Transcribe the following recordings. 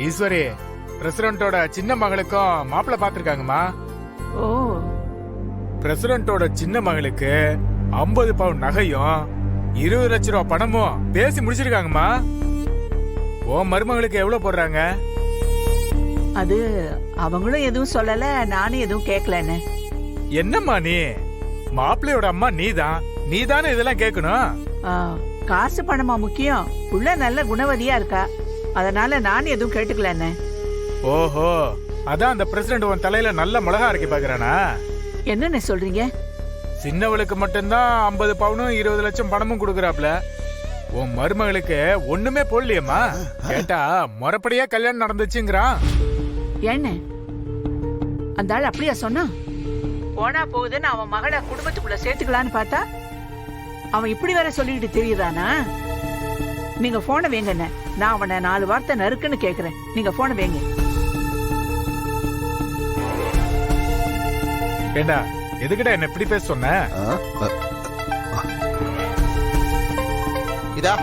ஈஸ்வரி, பிரசிடண்டோட சின்ன மகளுக்கும் மாப்பிள்ளை பாத்துருக்காங்கம்மா. ஓ, பிரசிடண்டோட சின்ன மகளுக்கு 50 பவுன் நகையும் 20 லட்சம் ரூபாய் பணமும் பேசி முடிச்சிருக்காங்கம்மா. உன் மருமகளுக்கு எவ்வளவு போடுறாங்க? அது அவங்களும் எதுவும் சொல்லல, நானும் எதுவும் கேட்கலன்னு. என்னம்மா நீ? மாப்பிள்ளையோட அம்மா நீதானே இதெல்லாம் கேட்கணும். காசு பணமா முக்கியம்? புள்ள நல்ல குணவதியா இருக்கா, அதனால நானும் எதுவும் கேட்டுக்கலன்னு. ஓஹோ, அதான் அந்த பிரசிடண்ட் உன் தலையில நல்ல மிளகா அரைக்கி பாக்குறானா? என்னன்னு சொல்றீங்க? சின்னவளுக்கு மட்டும்தான் 50 பவுனும் 20 லட்சம் பணமும் கொடுக்கறாப்ல. உன் மருமகளுக்கு ஒண்ணுமே போடலையம்மா. கேட்டா முறைப்படியா கல்யாணம் நடந்துச்சுங்கிறான். என்ன அந்த ஆள் அப்படியா சொன்னா? போனா போகுதுன்னு அவன் மகளை குடும்பத்துக்குள்ள சேர்த்துக்கலான்னு பார்த்தா அவன் இப்படி வேற சொல்லிட்டு தெரியுதானா? நீங்க போனை வேங்கண்ண, நான் அவனை 4 வார்த்தை நறுக்குன்னு கேக்குறேன். நீங்க போனை வேங்க. ஏண்டா, எதுக்கிட்ட என்ன இப்படி பேச சொன்ன? இதா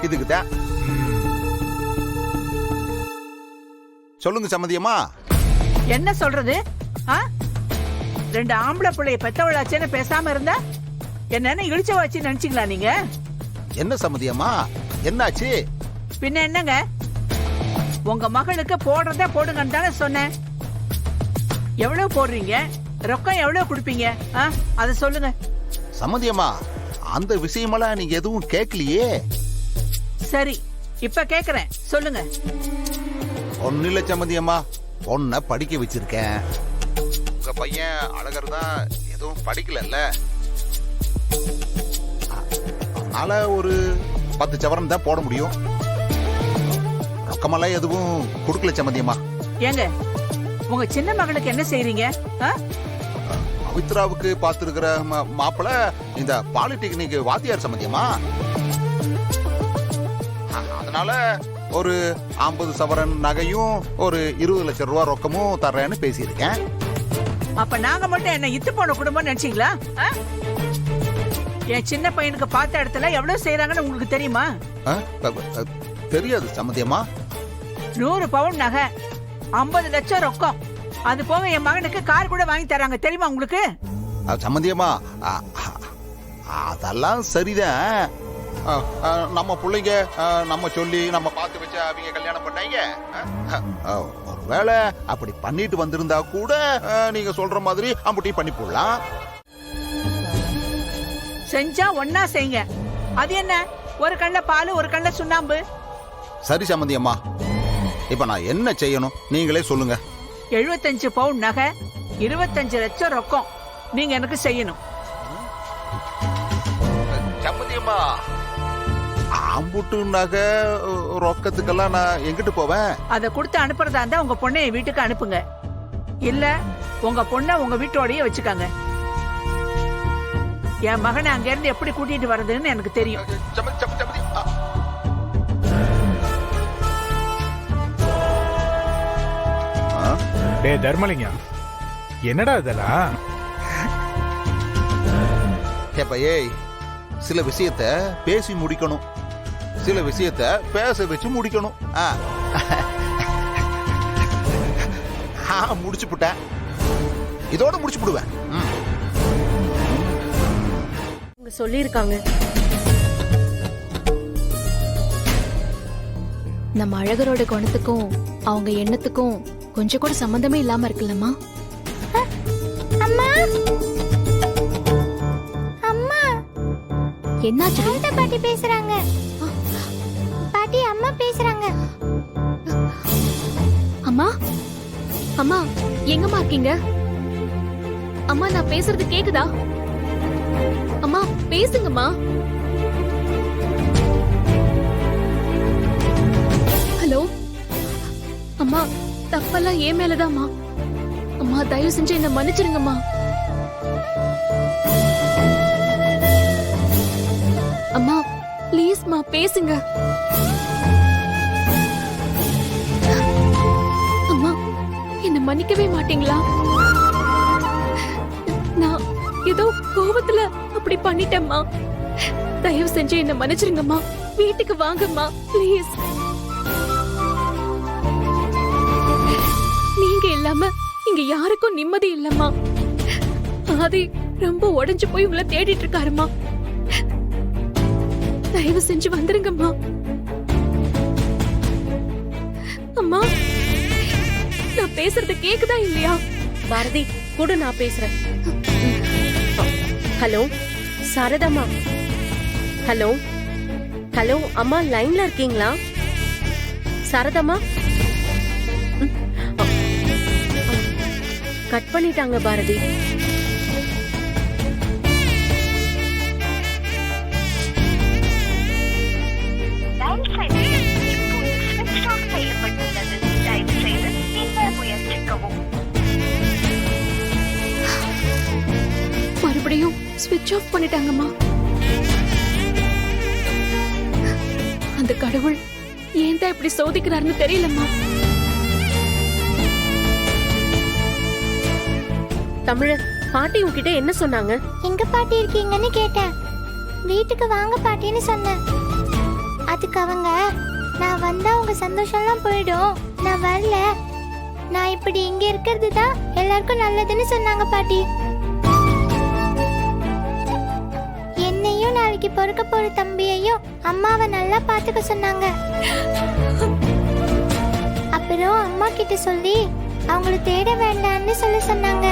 இதுக்குதான். சொல்லுங்க சம்மதியம்மா. என்ன சொல்றது? 2 ஆம்பளை பிள்ளைய பெத்தவளாச்சேன்னு பேசாம இருந்தா என்ன இழிச்ச வச்சு நினைச்சீங்களா நீங்க? என்ன சம்மதியம்மா, என்னாச்சு? பின்ன என்னங்க, உங்க மகளுக்கு போடுறத போடுங்கன்னு தானே சொன்னேன். எவ்வளவு போடுறீங்க? ரொக்கம் எவ்வளவு கொடுப்பீங்க? அத சொல்லுங்க. சம்மதியம்மா, அந்த விஷயமெல்லாம் நீங்க எதுவும் கேட்கலையே. சரி, இப்ப கேக்குறேன், சொல்லுங்க. ஒன்னும் இல்ல சம்மதியம்மா, பொண்ண படிக்க வச்சிருக்கேன். உங்க பையன் அழகர் தான் எதுவும் படிக்கல, அதனால ஒரு 10 சவரன் தான் போட முடியும். ரொக்கமெல்லாம் எதுவும் கொடுக்கல சம்மதியம்மா. ஏங்க, உங்க சின்ன மகளுக்கு என்ன செய்றீங்க? பவித்ராவுக்கு பாத்துருக்கிற மாப்பிள்ள இந்த பாலிடெக்னிக் வாத்தியார் சம்மதியம்மா. அதனால ஒரு 50 சவரன் நகையும் ஒரு 20 லட்சம் ரூபாய் ரொக்கமும் தர்றேன்னு பேசியிருக்கேன். அப்ப நாங்க மட்டும் என்ன இத்து போன குடும்பம் நினைச்சீங்களா? என் சின்ன பையனுக்கு பார்த்த இடத்துல எவ்வளவு செய்யறாங்கன்னு உங்களுக்கு தெரியுமா? தெரியாது சம்மதியம்மா. 100 பவுன் நகை, 50 லட்சம் ரொக்கம், அது போக என் மகனுக்கு கார் கூட வாங்கி தராங்க, தெரியுமா உங்களுக்கு? சம்மதியம்மா, அதெல்லாம் சரிதான். நம்ம பிள்ளைங்க நம்ம சொல்லி நம்ம பார்த்து வச்சு அவங்க கல்யாணம் பண்ணாங்க. ஒருவேளை அப்படி பண்ணிட்டு வந்திருந்தா கூட நீங்க சொல்ற மாதிரி அம்புட்டி பண்ணி போடலாம். செஞ்சா ஒன்னா செய்யுங்க. அது என்ன, ஒரு கண்ணுல பால் ஒரு கண்ணுல சுண்ணாம்பு? சரி சம்மந்தியம்மா, இப்ப நான் என்ன செய்யணும் நீங்களே சொல்லுங்க. 75 பவுன் நகை, 25 லட்சம் ரொக்கம் நீங்க எனக்கு செய்யணும். சம்மந்தியம்மா, ஆம்புட்டு நகை ரொக்கத்துக்கெல்லாம் நான் எங்கிட்டு போவேன்? அதை கொடுத்து அனுப்புறதா இருந்தா உங்க பொண்ணை என் வீட்டுக்கு அனுப்புங்க, இல்ல உங்க பொண்ணை உங்க வீட்டோடயே வச்சுக்காங்க. என் மகனை அங்க இருந்து எப்படி கூட்டிட்டு வர்றதுன்னு எனக்கு தெரியும். டேய் தர்மலிங்கம், என்னடா இதெல்லாம்? ஏய், சில விஷயத்த பேசி முடிக்கணும், சில விஷயத்த பேச வச்சு முடிக்கணும். முடிச்சு புட்டேன், இதோட முடிச்சு புடுவேன். சொல்லிருக்காங்க நம்ம அழகரோட குணத்துக்கும் அவங்க எண்ணத்துக்கும் கொஞ்சம் கூட சம்பந்தமே இல்லாம இருக்குல்லம்மா. அம்மா அம்மா, என்னாச்சு? பாட்டி பேசுறாங்க. பாட்டி, அம்மா பேசுறாங்க. அம்மா அம்மா, எங்கம்மா இருக்கீங்க? அம்மா, நான் பேசுறது கேக்குதா? அம்மா பேசுங்கம்மா. ஹலோ அம்மா, தப்பெல்லாம் ஏன் மேலதாம்மா. அம்மா தயவு செஞ்சு என்ன மன்னிச்சிருங்கம்மா. அம்மா ப்ளீஸ்மா பேசுங்க. அம்மா என்ன மன்னிக்கவே மாட்டீங்களா? நான் ஏதோ கோபத்துல அப்படி பண்ணிட்டேம்மா. தயவு செஞ்சு என்ன மன்னிச்சிருங்கம்மா. வீட்டுக்கு வாங்கம்மா ப்ளீஸ். இல்லாம இங்க யாருக்கும் நிம்மதி இல்லம்மா. ஆதி ரொம்ப உடைஞ்சு போய் உங்களை தேடிட்டு இருக்காருமா. தயவு செஞ்சு வந்துருங்கம்மா. அம்மா, நான் பேசுறது கேக்குதா இல்லையா? பாரதி கூட நான் பேசுறேன். ஹலோ சாரதாம்மா. ஹலோ ஹலோ அம்மா, லைன்ல இருக்கீங்களா? சாரதாம்மா கட் பண்ணிட்டாங்க பாரதி. மறுபடியும் ஸ்விட்ச் ஆஃப் பண்ணிட்டாங்கம்மா. அந்த கடவுள் ஏன் தான் இப்படி சோதிக்கிறாருன்னு தெரியலம்மா. தமிழ பாட்டி உன்கிட்ட என்ன சொன்னாங்க? எங்க பாட்டி இருக்கீங்கன்னு கேட்டேன். வீட்டுக்கு வாங்க பாட்டின்னு சொன்னேன். அதுக்கு அவங்க, நான் வந்தா உங்க சந்தோஷம்லாம் போயிடும், நான் வரல, நான் இப்படி இங்க இருக்கிறது தான் எல்லாருக்கும் நல்லதுன்னு சொன்னாங்க பாட்டி. என்னையும் நாளைக்கு பிறக்க போற தம்பியையும் அம்மாவை நல்லா பாத்துக்க சொன்னாங்க. அப்புறம் அம்மா கிட்ட சொல்லி அவங்கள தேட வேண்டாம்னு சொல்லி சொன்னாங்க.